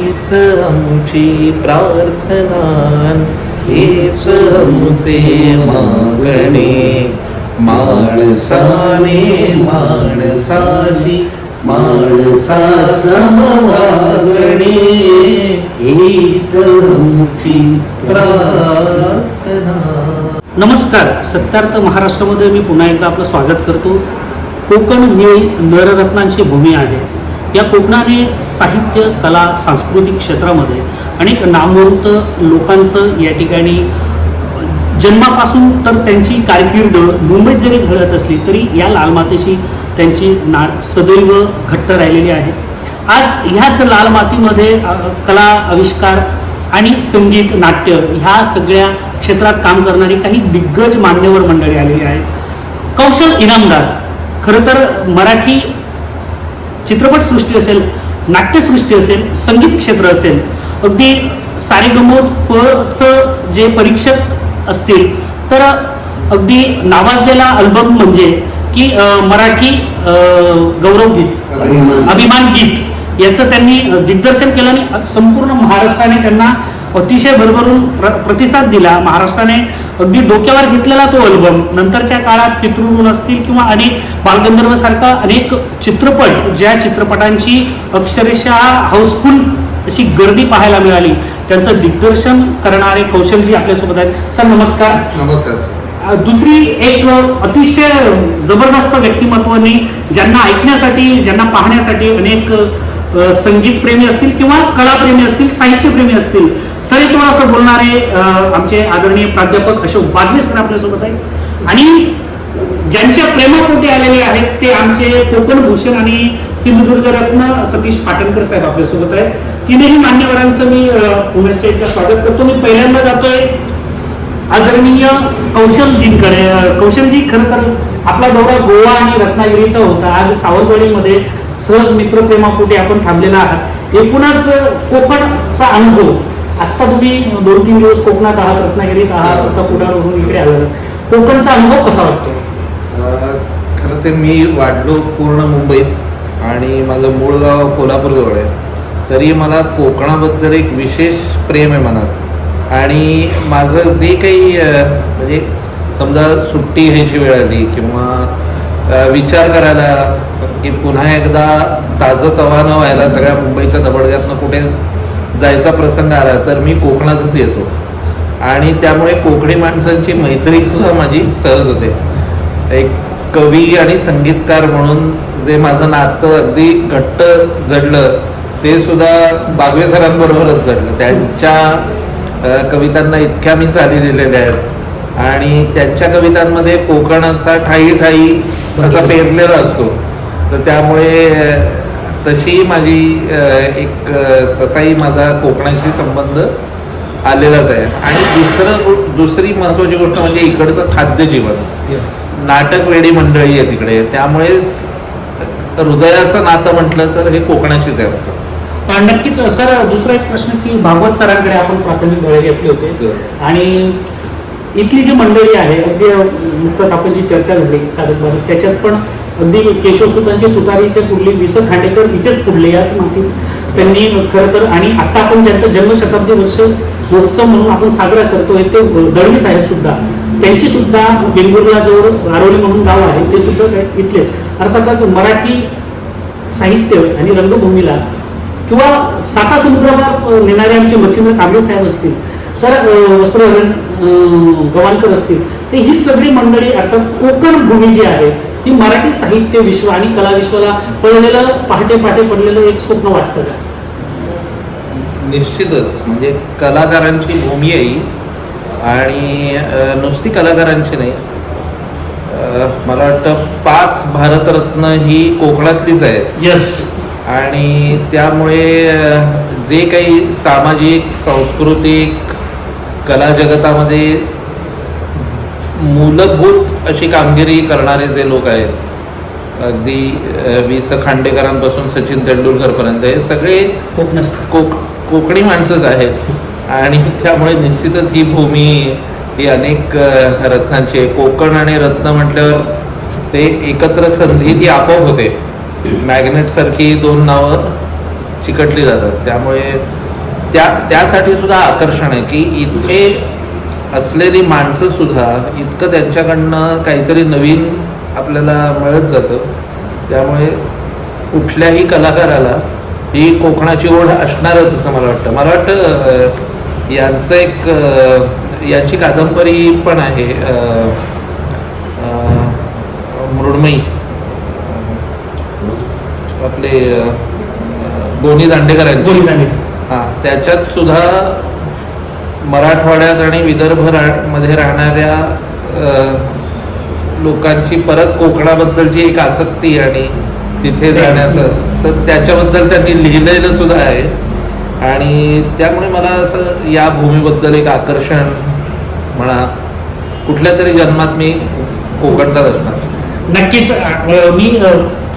हीच आमची प्रार्थना, हेच आमचे मागणे, माणसाने माणसाची माणसा समवागणे, हीच आमची प्रार्थना. नमस्कार. सत्यार्थ महाराष्ट्रामध्ये मी पुन्हा एकदा आपलं स्वागत करतो. कोकण ही नररत्नांची भूमी आहे. या कोकणाने साहित्य, कला, सांस्कृतिक क्षेत्रामध्ये अनेक नामवंत लोकांचं या ठिकाणी जन्मापासून तर त्यांची कारकीर्द मुंबईत जरी घडत असली तरी या लाल मातीशी त्यांची नाळ सदैव घट्ट राहिलेली आहे. आज ह्याच लाल मातीमध्ये कला, आविष्कार आणि संगीत, नाट्य ह्या सगळ्या क्षेत्रात काम करणारी काही दिग्गज मान्यवर मंडळी आलेली आहेत. कौशल इनामदार, खरं तर मराठी चित्रपटसृष्टी असेल, नाट्यसृष्टी असेल, संगीत क्षेत्र असेल, अगदी सारेगमपचं जे परीक्षक असतील तर अगदी नावाजलेला अल्बम म्हणजे की मराठी गौरवगीत, अभिमान गीत याचं त्यांनी दिग्दर्शन केलं आणि संपूर्ण महाराष्ट्राने त्यांना अतिशय भरभरून प्रतिसाद दिला. महाराष्ट्राने अगदी डोक्यावर घेतलेला तो अल्बम. नंतरच्या काळात पितृऋण असतील किंवा अनेक बालगंधर्वसारखा अनेक चित्रपट, ज्या चित्रपटांची अक्षरशः हाऊसफुल अशी गर्दी पाहायला मिळाली, त्यांचं दिग्दर्शन करणारे कौशलजी आपल्यासोबत आहेत. सर नमस्कार. नमस्कार. दुसरी एक अतिशय जबरदस्त व्यक्तिमत्वाने ज्यांना ऐकण्यासाठी, ज्यांना पाहण्यासाठी अनेक संगीतप्रेमी असतील किंवा कलाप्रेमी असतील, साहित्यप्रेमी असतील, सरीतोड असं बोलणारे आमचे आदरणीय प्राध्यापक अशोक बागवे सर आपल्यासोबत आहेत. आणि ज्यांच्या प्रेमापोटी आलेले आहेत ते आमचे कोकण भूषण आणि सिंधुदुर्ग रत्न सतीश पाटणकर साहेब आपल्यासोबत आहेत. तिन्ही मान्यवरांचं मी पुनश्च एकदा स्वागत करतो. मी पहिल्यांदा जातोय आदरणीय कौशलजींकडे. कौशलजी, खरं तर आपला दौरा गोवा आणि रत्नागिरीचा होता. आज सावंतवाडीमध्ये सहज मित्रप्रेमापोटी आपण थांबलेला आहात. एकूणच कोकणचा अनुभव, आत्ता तुम्ही 2-3 दिवस कोकणात आहात, रत्नागिरीत आहात, आता पुण्यावरून इकडे आलात. कोकणचा अनुभव कसा वाटतो? खरं तर मी वाढलो पूर्ण मुंबईत आणि माझं मूळ गाव कोल्हापूरजवळ आहे, तरी मला कोकणाबद्दल एक विशेष प्रेम आहे मनात. आणि माझं जे काही म्हणजे समजा सुट्टी घ्यायची वेळ आली किंवा विचार करायला की पुन्हा एकदा ताजंतवानं व्हायला सगळ्या मुंबईच्या दबडग्यातनं कुठे जायचा प्रसंग आला तर मी कोकणातच येतो. आणि त्यामुळे कोकणी माणसांची मैत्रीसुद्धा माझी सहज होते. एक कवी आणि संगीतकार म्हणून जे माझं नातं अगदी घट्ट जडलं ते सुद्धा बागवे सरांबरोबरच जडलं. त्यांच्या कवितांना इतक्या मी चाली दिलेल्या आहेत आणि त्यांच्या कवितांमध्ये कोकण असा ठाई ठाई असा पेरलेला असतो. तर त्यामुळे तशी माझी तसाही माझा कोकणाशी संबंध आलेलाच आहे. आणि दुसरी महत्त्वाची गोष्ट म्हणजे इकडचं खाद्यजीवन. नाटक वेडी मंडळी आहे तिकडे, त्यामुळे हृदयाचं नातं म्हटलं तर हे कोकणाशीच आहे आमचं. नक्कीच. सर, दुसरा एक प्रश्न की भागवत सरांकडे आपण प्राथमिक वेळ घेतले होते आणि इथली जी मंडळी आहे, अगदी नुकताच आपण जी चर्चा झाली साधक बाधक, त्याच्यात पण अगदी केशवसुतांची तुतारी इथे पुढली, वि. स. खांडेकर इथेच पुढले याच मातीत त्यांनी खरं तर. आणि आता आपण ज्यांचं जन्मशताब्दी वर्ष महोत्सव म्हणून आपण साजरा करतोय ते दळवी साहेब सुद्धा, त्यांची सुद्धा बेंगुर्ला जवळ आरोली म्हणून गाव आहे, ते सुद्धा इथलेच. अर्थातच मराठी साहित्य आणि रंगभूमीला किंवा साता समुद्रावर नेणारे आमचे मच्छिंद्र कांबळे साहेब असतील, तर वस्त्रहरण गवाणकर असतील, तर ही सगळी मंडळी अर्थात कोकण भूमी जी आहे ती मराठी साहित्य विश्व आणि कला विश्वाला पडलेलं, पहाटे पडलेलं एक स्वप्न वाटतं का? निश्चितच. म्हणजे कलाकारांची भूमी आहे ही. आणि नुसती कलाकारांची नाही, मला वाटतं 5 भारतरत्न ही कोकणातलीच आहेत. यस. आणि त्यामुळे जे काही सामाजिक, सांस्कृतिक, कला जगतामध्ये मूलभूत अशी कामगिरी करणारे जे लोक आहेत, अगदी वि. स. खांडेकरांपासून सचिन तेंडुलकरपर्यंत हे सगळे कोकणी माणसंच आहेत. आणि त्यामुळे निश्चितच ही भूमी ही अनेक रत्नांची आहे. कोकण आणि रत्न म्हटल्यावर ते एकत्र संधी ती आपोआप होते. मॅग्नेटसारखी 2 नावं चिकटली जातात. त्यामुळे त्यासाठी सुद्धा आकर्षण आहे की इथे असलेली माणसं सुद्धा इतकं त्यांच्याकडनं काहीतरी नवीन आपल्याला मिळत जातं. त्यामुळे कुठल्याही कलाकाराला ही कोकणाची ओढ असणारच असं मला वाटतं. मला वाटतं यांचं एक यांची कादंबरी पण आहे मृण्मयी, आपले गोनी दांडेकरांची. हां, त्याच्यात सुद्धा मराठवाड्यात आणि मध्ये राहणाऱ्या लोकांची परत कोकणाबद्दलची एक आसक्ती आणि तिथे जाण्याचं, तर त्याच्याबद्दल त्यांनी लिहिलेलं सुद्धा आहे. आणि त्यामुळे मला असं या भूमीबद्दल एक आकर्षण म्हणा, कुठल्या तरी जन्मात मी कोकणचाच असणार. नक्कीच. मी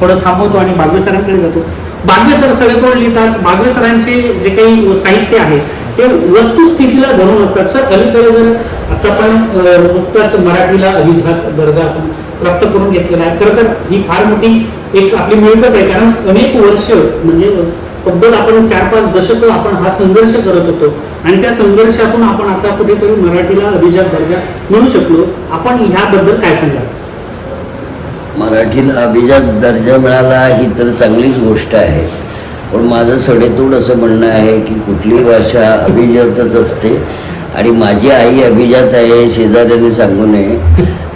थोडं थांबवतो आणि बागवे सरांकडे जातो. बागवे सर सडेतोड लिहितात. बागवे सरांचे जे काही साहित्य आहे ते वस्तुस्थितीला धरून असतात. सर, अलीकडे जर आता पण नुकताच मराठीला अभिजात दर्जा प्राप्त करून घेतलेला आहे. खरं तर ही फार मोठी एक आपली मिळकत आहे, कारण अनेक वर्ष म्हणजे तब्बल आपण 4-5 दशकं आपण हा संघर्ष करत होतो आणि त्या संघर्षातून आपण आता कुठेतरी मराठीला अभिजात दर्जा मिळू शकलो. आपण ह्याबद्दल काय सांगाल? मराठीला अभिजात दर्जा मिळाला ही तर चांगलीच गोष्ट आहे, पण माझं सडेतोड असं म्हणणं आहे की कुठलीही भाषा अभिजातच असते आणि माझी आई अभिजात आहे शेजाऱ्याने सांगू नये.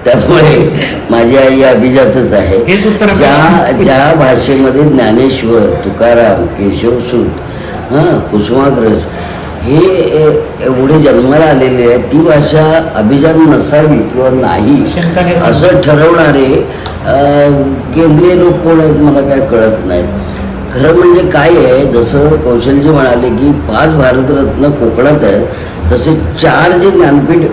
त्यामुळे माझी आई अभिजातच आहे. ज्या भाषेमध्ये ज्ञानेश्वर, तुकाराम, केशवसूत, कुसुमाग्रज हे एवढे जन्माला आलेले आहेत, ती भाषा अभिजात नसावी किंवा नाही असं ठरवणारे केंद्रीय लोक कोण आहेत मला काय कळत नाहीत. खरं म्हणजे काय आहे, जसं कौशलजी म्हणाले की 5 भारतरत्न कोकणात आहेत, तसे 4 जे ज्ञानपीठ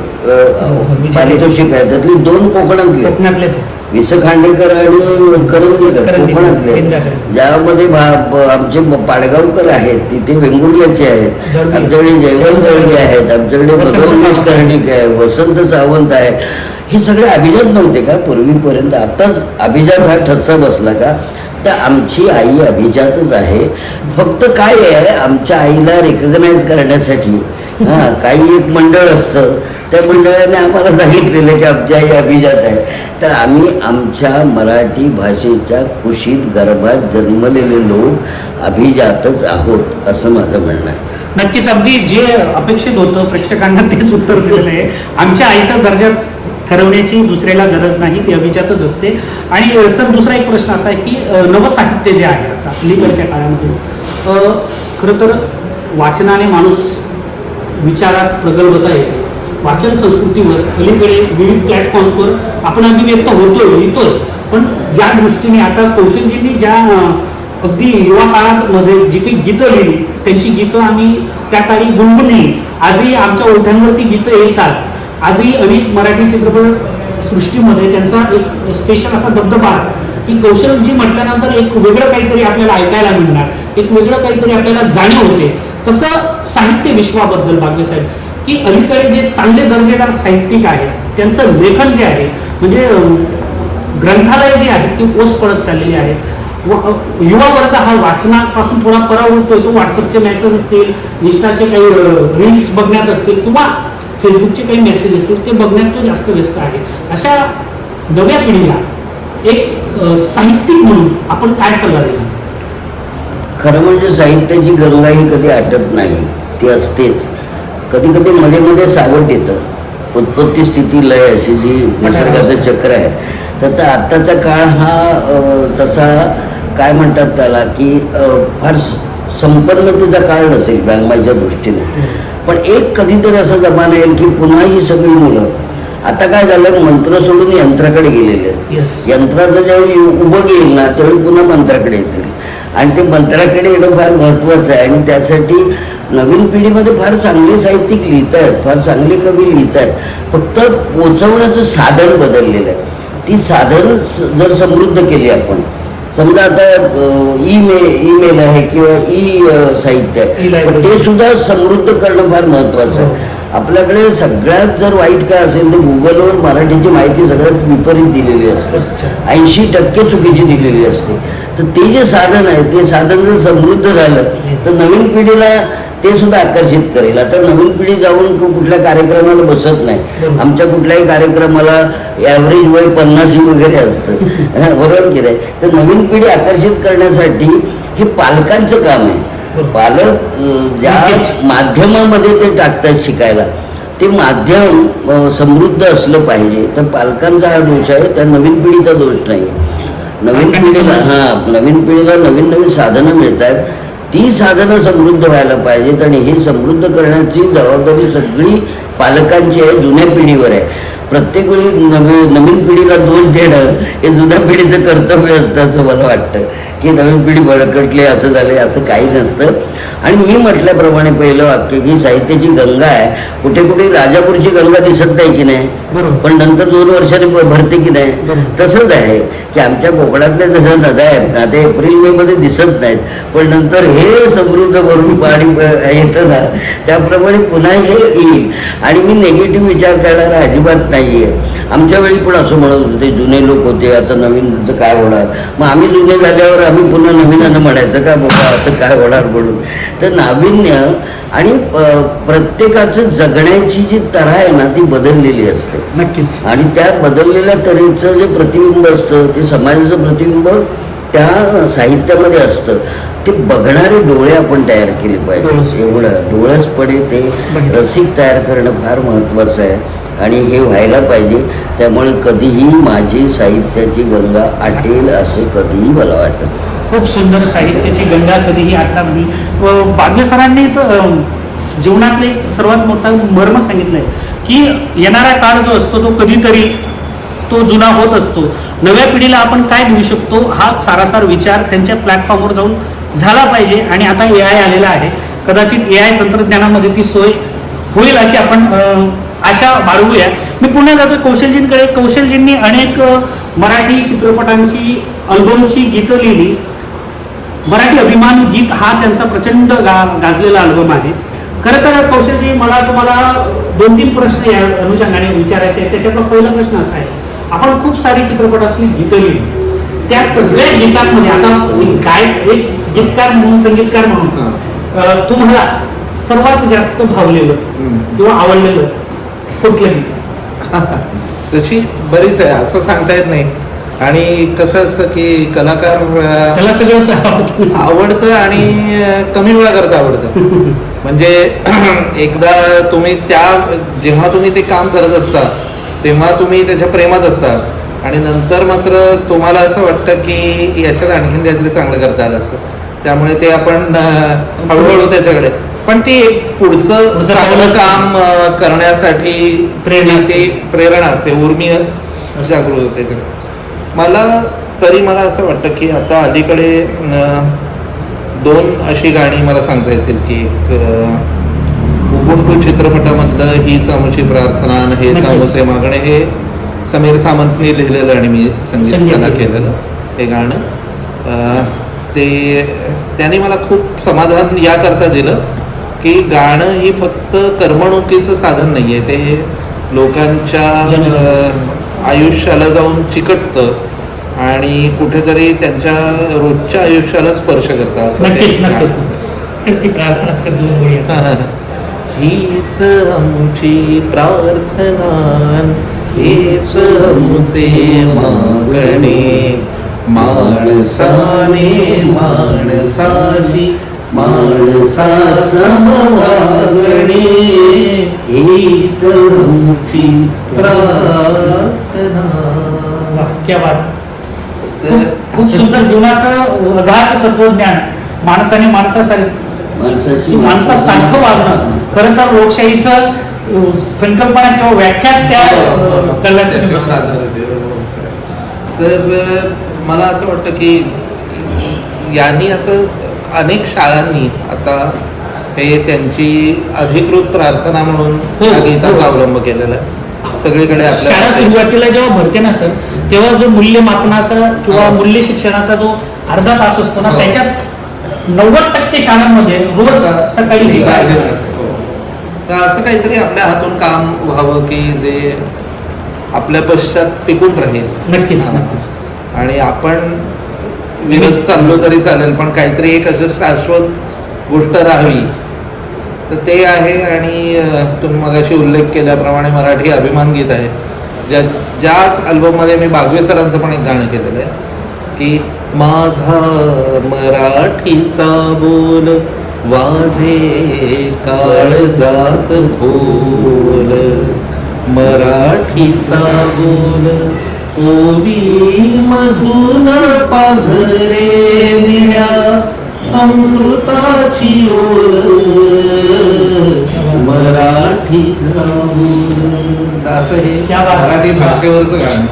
पारितोषिक आहेत त्यातली 2 कोकणातलेच, वि स खांडेकर आणि करंदीकर कोकणातले. ज्यामध्ये आमचे पाडगावकर आहेत, तिथे वेंगुर्ल्याचे आहेत, आमच्याकडे जयवंत दळगे आहेत, आमच्याकडे भगवंत कर्णिक आहे, वसंत सावंत आहे. हे सगळे अभिजात नव्हते का पूर्वीपर्यंत? आताच अभिजात हा ठसा बसला का? तर आमची आई अभिजातच आहे. फक्त काय आहे, आमच्या आईला रेकग्नाइज करण्यासाठी काही एक मंडळ असतं, त्या मंडळाने आम्हाला सांगितलेलं की आमची आई अभिजात आहे. तर आम्ही आमच्या मराठी भाषेच्या कुशीत गर्भात जन्मलेले लोक अभिजातच आहोत असं माझं म्हणणं आहे. नक्कीच. अगदी जे अपेक्षित होतं प्रेक्षकांना तेच उत्तर दिलेलं आहे. आमच्या आईचा दर्जा ठरवण्याची दुसऱ्याला गरज नाही, ती अभिजातच असते. आणि सर, दुसरा एक प्रश्न असा आहे की नवसाहित्य जे आहे आता अलीकडच्या काळामध्ये, खरं तर वाचनाने माणूस विचारात प्रगल्भता येते. वाचन संस्कृतीवर अलीकडे विविध प्लॅटफॉर्मवर आपण अभिव्यक्त होतोय, लिहितोय. पण ज्या दृष्टीने आता कौशलजींनी ज्या अगदी युवा काळामध्ये जी काही गीतं लिहिली, त्यांची गीतं आम्ही त्या काळी गुणगुणली. आजही आमच्या ओठांवरती गीतं येतात. आजही अनेक मराठी चित्रपट सृष्टीमध्ये त्यांचा एक स्पेशल असा दबदबा आहे की कौशलजी म्हटल्यानंतर एक वेगळं काहीतरी आपल्याला ऐकायला मिळणार, एक वेगळं काहीतरी आपल्याला जाणीव होते. तसं साहित्य विश्वाबद्दल बागवे साहेब, की अलीकडे जे चांगले दर्जेदार साहित्यिक आहेत त्यांचं लेखन जे आहे, म्हणजे ग्रंथालय जे आहेत ती ओस पडत चाललेली आहेत. युवा वर्ग हा वाचनापासून थोडा परावृत्तोय. तो व्हॉट्सअपचे मेसेज असतील, इंस्टाचे काही रील्स बघण्यात असतील किंवा फेसबुकचे काही मेसेज असतील ते बघण्यात तो जास्त व्यस्त आहे. अशा नव्या पिढीला एक साहित्यिक म्हणून आपण काय सल्ला देणार? खरं म्हणजे साहित्याची गंगा ही कधी आटत नाही, ती असतेच. कधी कधी मध्ये मध्ये सावट येतं, उत्पत्ती स्थिती लय अशी जी निसर्गाचं चक्र आहे. तर आत्ताचा काळ हा तसा काय म्हणतात त्याला की फार संपन्नतेचा काळ नसेल व्यंगमाच्या दृष्टीने, पण एक कधीतरी असा जमाना येईल की पुन्हा ही सगळी मुलं, आता काय झालं, मंत्र सोडून यंत्राकडे गेलेले आहेत. यंत्राचं ज्यावेळी उभं येईल ना त्यावेळी पुन्हा मंत्राकडे येतील आणि ते मंत्राकडे येणं फार महत्त्वाचं आहे. आणि त्यासाठी नवीन पिढीमध्ये फार चांगले साहित्यिक लिहित आहेत, फार चांगले कवी लिहित आहेत. फक्त पोचवण्याचं साधन बदललेलं आहे. ती साधन जर समृद्ध केली आपण, समजा आता ईमेल आहे किंवा साहित्य आहे, पण ते सुद्धा समृद्ध करणं फार महत्त्वाचं आहे. आपल्याकडे सगळ्यात जर वाईट काय असेल तर गुगलवर मराठीची माहिती सगळ्यात विपरीत दिलेली असते, 80% चुकीची दिलेली असते. तर ते जे साधन आहे ते साधन जर समृद्ध झालं तर नवीन पिढीला ते सुद्धा आकर्षित करेल. आता नवीन पिढी जाऊन कुठल्या कार्यक्रमाला बसत नाही. आमच्या कुठल्याही कार्यक्रमाला ॲव्हरेज वय 50 वगैरे असतं, बरोबर की नाही. तर नवीन पिढी आकर्षित करण्यासाठी हे पालकांचं काम आहे. पालक ज्या माध्यमामध्ये ते टाकतात शिकायला ते माध्यम समृद्ध असलं पाहिजे. तर पालकांचा हा दोष आहे, त्या नवीन पिढीचा दोष नाही. नवीन पिढीला नवीन पिढीला नवीन नवीन साधनं मिळत आहेत, ती साधनं समृद्ध व्हायला पाहिजेत आणि ही समृद्ध करण्याची जबाबदारी सगळी पालकांची आहे, जुन्या पिढीवर आहे. प्रत्येक वेळी नवीन पिढीला दोष देणं हे जुन्या पिढीचं कर्तव्य असतं असं मला वाटतं, की नवीन पिढी भडकटली असं झाले, असं काही नसतं. आणि मी म्हटल्याप्रमाणे पहिलं वाक्य की साहित्याची गंगा आहे, कुठे कुठे राजापूरची गंगा दिसत नाही की नाही, पण नंतर 2 वर्षांनी भरते की नाही. तसंच आहे की आमच्या कोकणातल्या जसं नद्या आहेत ना ते एप्रिल मे मध्ये दिसत नाहीत, पण नंतर हे समृद्ध भरून पाणी येतं ना, त्याप्रमाणे पुन्हा हे येईल. आणि मी निगेटिव्ह विचार करणारा अजिबात नाही आहे. आमच्या वेळी पण असं म्हणत होते, जुने लोक होते, आता नवीनचं काय होणार. मग आम्ही जुने झाल्यावर आम्ही पुन्हा नवीनानं म्हणायचं का बाबा असं काय होणार म्हणून. तर नाविन्य आणि प्रत्येकाचं जगण्याची जी तऱ्हा आहे ना ती बदललेली असते नक्कीच. आणि त्या बदललेल्या तऱ्हेचं जे प्रतिबिंब असतं ते समाजाचं प्रतिबिंब त्या साहित्यामध्ये असतं. ते बघणारे डोळे आपण तयार केले पाहिजे. एवढं डोळसपणे ते रसिक तयार करणं फार महत्त्वाचं आहे आणि हे व्हायला पाहिजे. त्यामुळे कधीही माझी साहित्याची गंगा आटेल असं कधीही मला वाटतं. खूप सुंदर, साहित्याची गंगा कधीही आटणार नाही. बागवे सरांनी तर जीवनातले एक सर्वात मोठा मर्म सांगितलंय की येणारा काळ जो असतो तो कधीतरी तो जुना होत असतो. नव्या पिढीला आपण काय देऊ शकतो हा सारासार विचार त्यांच्या प्लॅटफॉर्मवर जाऊन झाला पाहिजे. आणि आता AI आलेला आहे, कदाचित AI तंत्रज्ञानामध्ये ती सोय होईल अशी आपण आशा बाळगूया. मी पुन्हा जातो कौशलजींकडे. कौशलजींनी अनेक मराठी चित्रपटांची अल्बमची गीतं लिहिली. मराठी अभिमान गीत हा त्यांचा प्रचंड गाजलेला अल्बम आहे. खरं तर कौशलजी मला तुम्हाला 2-3 प्रश्न या अनुषंगाने विचारायचे आहेत. त्याच्यातला पहिला प्रश्न असा आहे, आपण खूप सारी चित्रपटातली गीतं लिहिली, त्या सगळ्या गीतांमध्ये आता एक गीतकार म्हणून, संगीतकार म्हणून तुम्हाला सर्वात जास्त भावलेलं किंवा आवडलेलं कुठलं गीत? तशी बरीच आहे, असं सांगता येत नाही. आणि कसं असतं की कलाकार त्याला सगळंच आवडतं आणि कमी वेळा करता आवडतं. म्हणजे एकदा तुम्ही जेव्हा तुम्ही ते काम करत असता तेव्हा तुम्ही त्याच्या प्रेमात असता आणि नंतर मात्र तुम्हाला असं वाटतं की याच्यात आणखीन काहीतरी चांगलं करता आलं असतं. त्यामुळे ते आपण हळूहळू त्याच्याकडे, पण ती एक पुढचं चांगलं काम करण्यासाठी प्रेरणा असते, उर्मी जागृत होते. मला असं वाटतं की आता अलीकडे 2 अशी गाणी मला सांगता येतील की उबुंटू चित्रपटामधलं हीच आमची प्रार्थना आणि हेच आमचे मागणे हे समीर सामंतने लिहिलेलं आणि मी संगीतकाला केलेलं हे गाणं. त्याने मला खूप समाधान याकरता दिलं की गाणं ही फक्त करमणुकीचं साधन नाही आहे, ते लोकांच्या आयुष्याला जाऊन चिकटतं आणि कुठेतरी त्यांच्या रोजच्या आयुष्याला स्पर्श करतं असं. हीच आमची प्रार्थना हेच आमचे मागणे, माणसाने माणसाची माणसा समवागणे, हीच आमची प्रार्थना. क्या बात. खूप सुंदर जीवनाचं अगाध तत्वज्ञान. माणसाने माणसासारखं वागणं खरं तर लोकशाहीचं संकल्पना किंवा व्याख्या त्या तर मला असं वाटतं की यांनी असं अनेक शाळांनी आता हे त्यांची अधिकृत प्रार्थना म्हणून गीताचा अवलंब केलेला आहे. सगळीकडे शाळा सुरुवातीला जेव्हा भरते ना सर, तेव्हा जो मूल्यमापनाचा किंवा मूल्य शिक्षणाचा जो अर्धा तास असतो ना, त्याच्यात 90% शाळांमध्ये रोज सकाळी तर असं काहीतरी आपल्या हातून काम व्हावं की जे आपल्या पश्चात टिकून राहील. नक्कीच हा. नक्कीच. आणि आपण विरत चाललो तरी चालेल, पण काहीतरी एक असं शाश्वत गोष्ट राहावी, तर ते आहे. आणि तुम्ही मगाशी उल्लेख केल्याप्रमाणे मराठी अभिमान गीत आहे. ज्याच अल्बममध्ये मी बागवे सरांचं पण एक गाणं केलेलं आहे की माझा मराठीचा बोल वाजे काळजात बोल, मराठीचा बोल ओवी मधून पाझरे निळ्या अमृताची ओल, मराठीचा बोल. असं हे मराठी भाषेवरचं गाणं.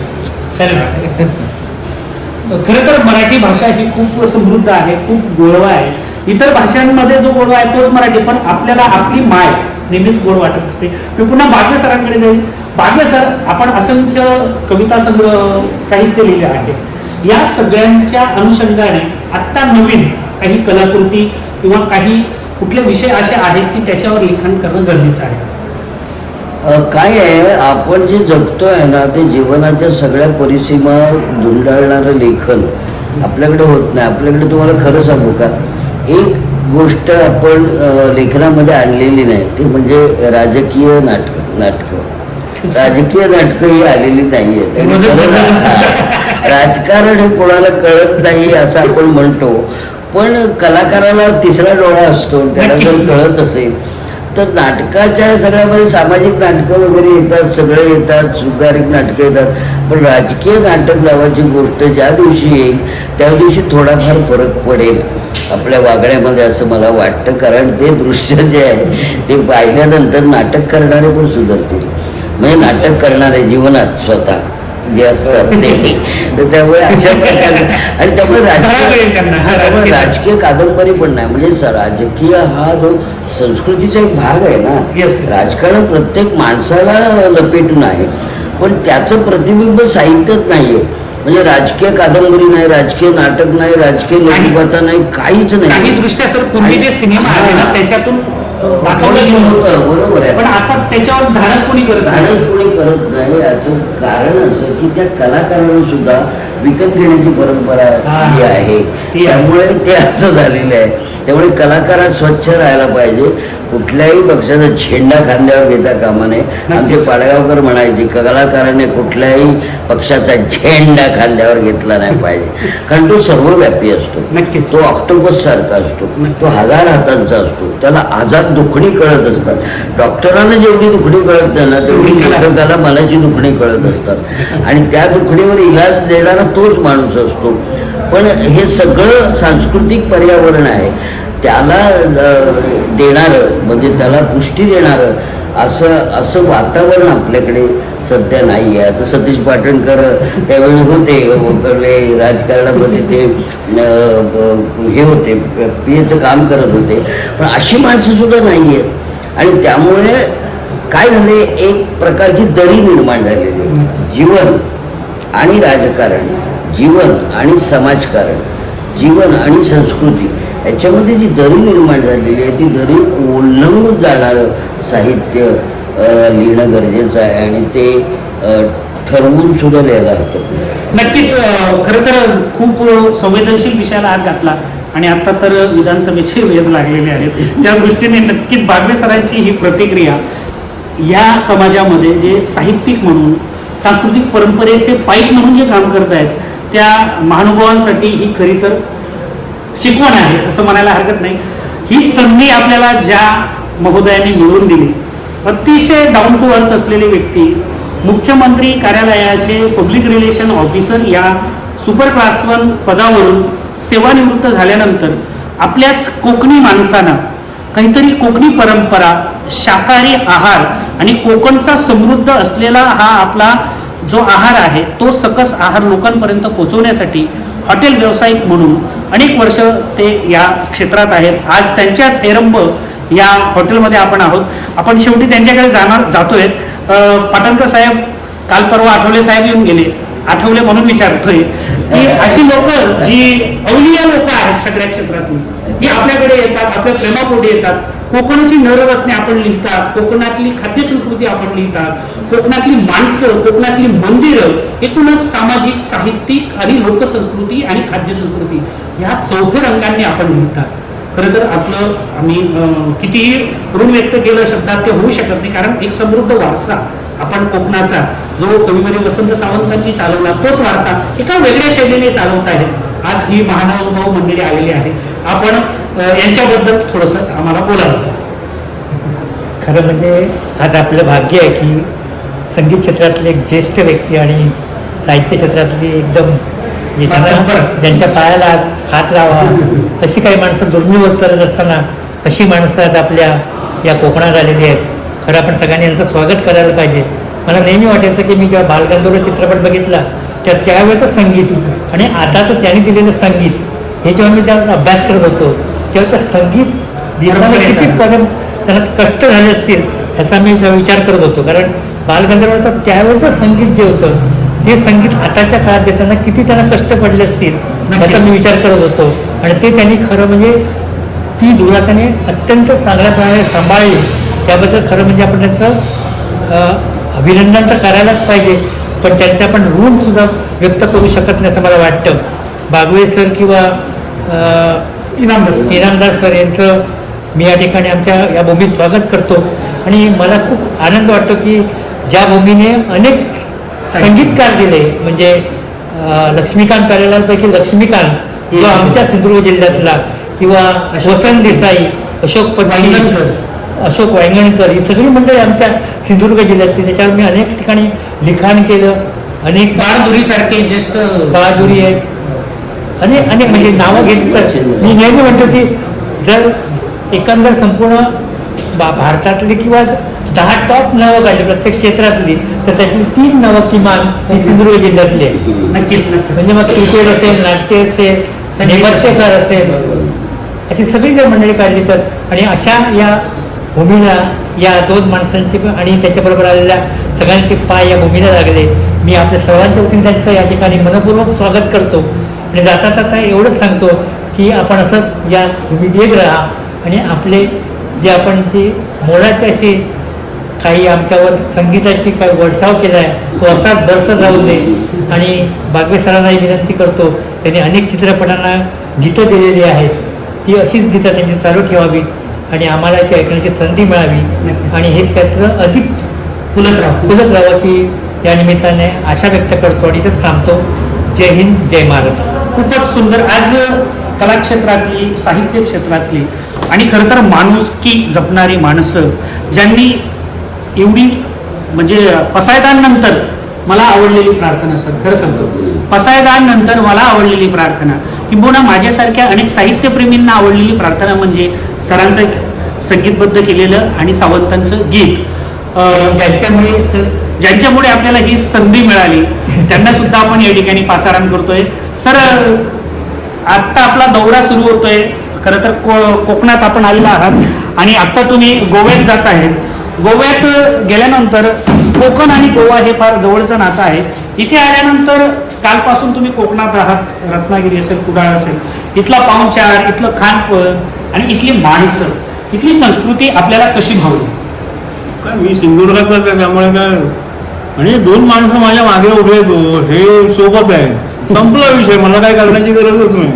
खरं तर मराठी भाषा ही खूप समृद्ध आहे, खूप गोडवा आहे. इतर भाषांमध्ये जो गोडवा आहे तोच मराठी, पण आपल्याला आपली माय नेहमीच गोड वाटत असते. मी पुन्हा बागवे सरांकडे जाईल. बागवे सर, आपण असंख्य कविता संग्रह साहित्य लिहिले आहे. या सगळ्यांच्या अनुषंगाने आत्ता नवीन काही कलाकृती किंवा काही कुठले विषय असे आहेत की त्याच्यावर लिखाण करणं गरजेचं आहे? काय आहे, आपण जे जगतोय ना ते जीवनाच्या सगळ्या परिसीमा धुंडाळणारं लेखन आपल्याकडे होत नाही. आपल्याकडे तुम्हाला खरं सांगू का, एक गोष्ट आपण लेखनामध्ये आणलेली नाही, ते म्हणजे राजकीय राजकीय नाटकं ही आलेली नाही आहेत. राजकारण हे कोणाला कळत नाही असं आपण म्हणतो, पण कलाकाराला तिसरा डोळा असतो. त्याला जर कळत असेल तर नाटकाच्या सगळ्यामध्ये सामाजिक नाटकं वगैरे येतात, सगळे येतात, सुधारिक नाटकं येतात, पण राजकीय नाटक नावाची गोष्ट ज्या दिवशी येईल त्या दिवशी थोडाफार फरक पडेल आपल्या वागण्यामध्ये असं मला वाटतं. कारण ते दृश्य जे आहे ते पाहिल्यानंतर नाटक करणारे पण सुधारतील. म्हणजे नाटक करणारे जीवनात स्वतः जे असतात ते. तर त्यामुळे अशा प्रकारे, आणि त्यामुळे राजकीय कादंबरी पण नाही, म्हणजे राजकीय हा जो संस्कृतीचा एक भाग आहे ना. राजकारण प्रत्येक माणसाला लपेटून आहे, पण त्याचं प्रतिबिंब साहित्यात नाहीये. म्हणजे राजकीय कादंबरी नाही, राजकीय नाटक नाही, राजकीय लोककथा नाही, काहीच नाही. काही दृष्ट्या सर पूर्वी जे सिनेमा आहे ना त्याच्यातून दाखवलं गेलं होतं, बरोबर आहे, पण आता त्याच्यावर धाडस कोणी करत नाही. याचं कारण असं की त्या कलाकारांना सुद्धा विकत घेण्याची परंपरा जी आहे, त्यामुळे ते असं झालेलं आहे. त्यामुळे कलाकार स्वच्छ राहायला पाहिजे. कुठल्याही पक्षाचा झेंडा खांद्यावर घेता कामा नये. आमचे पाडगावकर म्हणायचे कलाकाराने कुठल्याही पक्षाचा झेंडा खांद्यावर घेतला नाही पाहिजे, कारण तो सर्वव्यापी असतो. नक्कीच. तो ऑक्टोपस सारखा असतो, तो 1000 हातांचा असतो, त्याला 1000 दुखणी कळत असतात. डॉक्टरांना जेवढी दुखणी कळत नाही ना तेवढी लेखकाला मनाची दुखणी कळत असतात, आणि त्या दुखणीवर इलाज देणारा तोच माणूस असतो. पण हे सगळं सांस्कृतिक पर्यावरण आहे, त्याला देणारं म्हणजे त्याला पुष्टी देणारं असं वातावरण आपल्याकडे सध्या नाही आहे. आता सतीश पाटणकर त्यावेळी होते राजकारणामध्ये, ते हे होते पीएचं काम करत होते, पण अशी माणसं सुद्धा नाही आहेत. आणि त्यामुळे काय झाले, एक प्रकारची दरी निर्माण झालेली आहे. जीवन आणि राजकारण, जीवन आणि समाजकारण, जीवन आणि संस्कृती याच्यामध्ये जी दरी निर्माण झालेली आहे ती दरी ओलांडून जाणारं साहित्य लिहिणं गरजेचं आहे, आणि ते ठरवून सुद्धा लिहायला हरकत नाही. नक्कीच. खरं तर खूप संवेदनशील विषयाला हात घातला, आणि आता तर विधानसभेचे वेध लागलेले आहेत. त्या दृष्टीने नक्कीच बागवे सरांची ही प्रतिक्रिया या समाजामध्ये जे साहित्यिक म्हणून सांस्कृतिक परंपरेचे पाईप म्हणून जे काम करत आहेत त्या महानुभावांसाठी ही खरी तर शिकवण आहे असं म्हणायला हरकत नाही. ही संधी आपल्याला ज्या महोदयांनी मिळवून दिली, अतिशय डाऊन टू अर्थ असलेली व्यक्ती, मुख्यमंत्री कार्यालयाचे पब्लिक रिलेशन ऑफिसर या सुपर क्लास 1 पदावरून सेवानिवृत्त झाल्यानंतर आपल्याच कोकणी माणसांना काहीतरी कोकणी परंपरा, शाकाहारी आहार आणि कोकणचा समृद्ध असलेला हा आपला जो आहार आहे तो सकस आहार लोकांपर्यंत पोहोचवण्यासाठी हॉटेल व्यावसायिक म्हणून अनेक वर्ष ते या क्षेत्रात आहेत. आज त्यांच्याच हेरंब या हॉटेलमध्ये आपण आहोत. आपण शेवटी त्यांच्याकडे जातोय. पाटणकर साहेब, काल परवा आठवले साहेब येऊन गेले, आठवले म्हणून विचारतोय की अशी लोक जी अवलिया लोक आहेत सगळ्या क्षेत्रातून हे आपल्याकडे येतात, आपल्या प्रेमापोटी येतात. कोकणाची नररत्ने आपण लिहितात, कोकणातली खाद्यसंस्कृती आपण लिहितात, कोकणातली माणसं, कोकणातली मंदिरं, एकूणच सामाजिक, साहित्यिक आणि लोकसंस्कृती आणि खाद्यसंस्कृती ह्या चौथे रंगांनी आपण लिहितात. खरं तर आपलं आम्ही कितीही ऋण व्यक्त केलं शब्दात ते होऊ शकत नाही, कारण एक समृद्ध वारसा आपण कोकणाचा जो कविवर्य वसंत सावंतांनी चालवला तोच वारसा एका वेगळ्या शैलीने चालवत आहेत. आज ही महानुभाव मंडळी आलेली आहे. आपण यांच्याबद्दल थोडंसं आम्हाला बोलावं. खरं म्हणजे आज आपलं भाग्य आहे की संगीत क्षेत्रातले एक ज्येष्ठ व्यक्ती आणि साहित्य क्षेत्रातली एकदम ज्यांच्या पायाला आज हात लावा अशी काही माणसं दुर्मिळ होत चालत असताना अशी माणसं आज आपल्या या कोकणात आलेली आहेत. खरं आपण सगळ्यांनी यांचं स्वागत करायला पाहिजे. मला नेहमी वाटायचं की मी जेव्हा बालगंधर्व चित्रपट बघितला त्यावेळेचं संगीत आणि आताचं त्यांनी दिलेलं संगीत हे जेव्हा मी जेव्हा अभ्यास करत होतो तेव्हा त्या संगीत लिहिताना किती त्यांना कष्ट झाले असतील ह्याचा मी विचार करत होतो. कारण बालगंधर्वाचं त्यावेळेचं संगीत जे होतं ते संगीत आताच्या काळात देताना किती त्यांना कष्ट पडले असतील याचा मी विचार करत होतो. आणि ते त्यांनी खरं म्हणजे ती धुरा त्याने अत्यंत चांगल्या प्रकारे सांभाळली. त्याबद्दल खरं म्हणजे आपण त्याचं अभिनंदन तर करायलाच पाहिजे, पण त्यांचं आपण ऋण सुद्धा व्यक्त करू शकत नाही असं मला वाटतं. बागवे सर किंवा इनामदार सर यांचं मी या ठिकाणी आमच्या या भूमीत स्वागत करतो. आणि मला खूप आनंद वाटतो की ज्या भूमीने अनेक संगीतकार दिले, म्हणजे लक्ष्मीकांत प्यारेलालपैकी लक्ष्मीकांत किंवा आमच्या सिंधुदुर्ग जिल्ह्यातला किंवा वसंत देसाई, अशोक वांगणकर ही सगळी मंडळी आमच्या सिंधुदुर्ग जिल्ह्यातली. त्याच्यावर मी अनेक ठिकाणी लिखाण केलं. अनेक बहादुरीसारखे ज्येष्ठ बहादुरी आहे, अनेक म्हणजे नावं घेतली तर मी नेहमी म्हणतो की जर एकंदर संपूर्ण भारतातली किंवा 10 टॉप नावं काढली प्रत्येक क्षेत्रातली तर त्यातली 3 नावं किमान ही सिंधुदुर्ग जिल्ह्यातली आहे. नक्कीच. म्हणजे मग क्रिकेट असेल, नाट्य असेल, नेमर्सेकर असेल, अशी सगळी जर मंडळी काढली तर. आणि अशा या भूमीला या 2 माणसांचे आणि त्याच्याबरोबर आलेल्या सगळ्यांचे पाय या भूमीला लागले. मी आपल्या सर्वांच्या वतीने त्यांचं या ठिकाणी मनपूर्वक स्वागत करतो. आणि जाता जाता एवढंच सांगतो की आपण असंच या भूमीत येत राहा आणि आपले जे आपण जी मोलाची अशी काही आमच्यावर संगीताची काही वडसाव केला आहे तो असाच बरसत राहू दे. आणि बागवे सरांनाही विनंती करतो, त्यांनी अनेक चित्रपटांना गीतं दिलेली आहेत, ती अशीच गीतं त्यांची चालू ठेवावीत आणि आम्हाला ती ऐकण्याची संधी मिळावी आणि हे क्षेत्र अधिक फुलत राहावं अशी या निमित्ताने आशा व्यक्त करतो आणि इथेच थांबतो. जय हिंद, जय महाराष्ट्र. खूपच सुंदर. आज कलाक्षेत्रातली, साहित्य क्षेत्रातली आणि खरं तर माणुसकी जपणारी माणसं ज्यांनी एवढी म्हणजे पसायदानंतर मला आवडलेली प्रार्थना सर, खरं सांगतो, पसायदानंतर मला आवडलेली प्रार्थना किंबहुना माझ्यासारख्या अनेक साहित्यप्रेमींना आवडलेली प्रार्थना म्हणजे सरांचं संगीतबद्ध केलेलं आणि सावंतांचं गीत. ज्यांच्यामुळे आपल्याला ही संधी मिळाली त्यांना सुद्धा आपण या ठिकाणी पाचारण करतोय. सर, आत्ता आपला दौरा सुरू होतोय. खरं तर कोकणात आपण आलेला आहात आणि आत्ता तुम्ही गोव्यात जात आहेत. गोव्यात गेल्यानंतर कोकण आणि गोवा हे फार जवळचं नातं आहे. इथे आल्यानंतर कालपासून तुम्ही कोकणात आहात, रत्नागिरी असेल, कुडाळ असेल, इथला पाहुणचार, इथलं खानपण आणि इथली माणसं, इथली संस्कृती आपल्याला कशी भावली? काय मी सिंधुदुर्गातच आहे त्यामुळे काय, आणि 2 माणसं माझ्या मागे उभे आहेत हे सोबत आहे, संपला विषय, मला काय करण्याची गरजच नाही.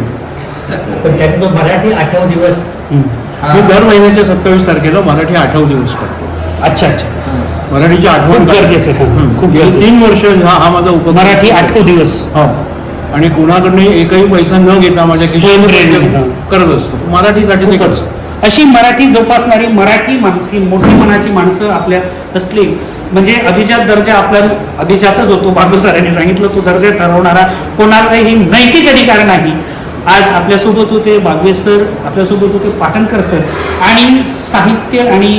त्यातलं मराठी 8 दिवस मी दर महिन्याच्या 27 तारखेला मराठी 8 दिवस करतो. अच्छा अच्छा, मराठीची आठवण खूप गरजेचं आहे. खूप 3 वर्ष हा माझा उपक्रम मराठी 8 दिवस. हो, आणि कोणाकडनं एकही पैसा न घेता माझ्या खिशातून करत असतो मराठीसाठी. ते करतो. अशी मराठी जोपासणारी, मराठी माणसी, मोठी मनाची माणसं आपल्या असली म्हणजे अभिजात दर्जा आपला अभिजातच होतो. बाबू सरांनी सांगितलं तो दर्जा ठरवणारा कोणालाही नैतिक अधिकार नाही. आज आपल्यासोबत होते बागवे सर, आपल्यासोबत होते पाटणकर सर आणि साहित्य आणि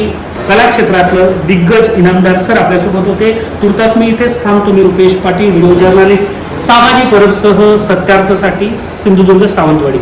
कला क्षेत्रातलं दिग्गज इनामदार सर आपल्यासोबत होते. तुर्तास मी इथेच थांबतो. मी रुपेश पाटील, व्हिडिओ जर्नलिस्ट, सामाजिक परबसह सत्यार्थसाठी, सिंधुदुर्ग, सावंतवाडी.